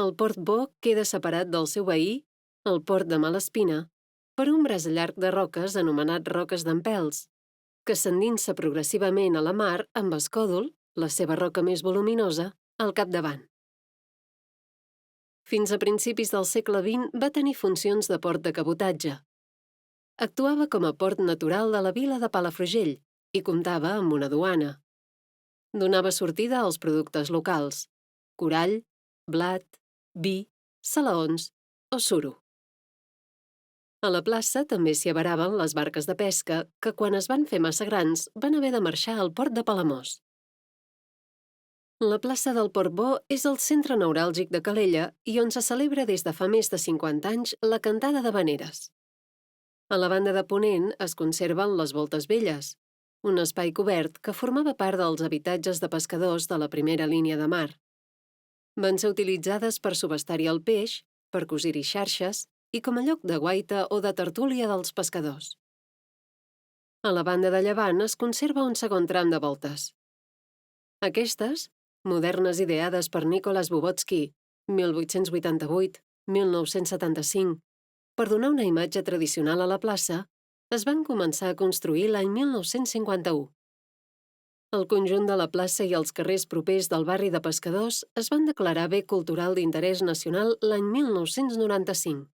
El Port Bo queda separat del seu veí, el Port de Malespina, per un braç llarg de roques anomenat Roques d'Empels, que s'endinsa progressivament a la mar amb Escòdol, la seva roca més voluminosa, al capdavant. Fins a principis del segle XX va tenir funcions de port de cabotatge. Actuava com a port natural de la vila de Palafrugell i comptava amb una duana. Donava sortida als productes locals: corall, blat, vi, salaons o suro. A la plaça també s'hi avaraven les barques de pesca que, quan es van fer massa grans, van haver de marxar al port de Palamós. La plaça del Port Bo és el centre neuràlgic de Calella i on se celebra des de fa més de 50 anys la cantada d'havaneres. A la banda de ponent es conserven les Voltes Velles, un espai cobert que formava part dels habitatges de pescadors de la primera línia de mar. Van ser utilitzades per subestar-hi el peix, per cosir-hi xarxes i com a lloc de guaita o de tertúlia dels pescadors. A la banda de llevant es conserva un segon tram de voltes. Aquestes, modernes ideades per Nicholas Bobotsky, 1888-1975, per donar una imatge tradicional a la plaça, es van començar a construir l'any 1951. El conjunt de la plaça i els carrers propers del barri de pescadors es van declarar bé cultural d'interès nacional l'any 1995.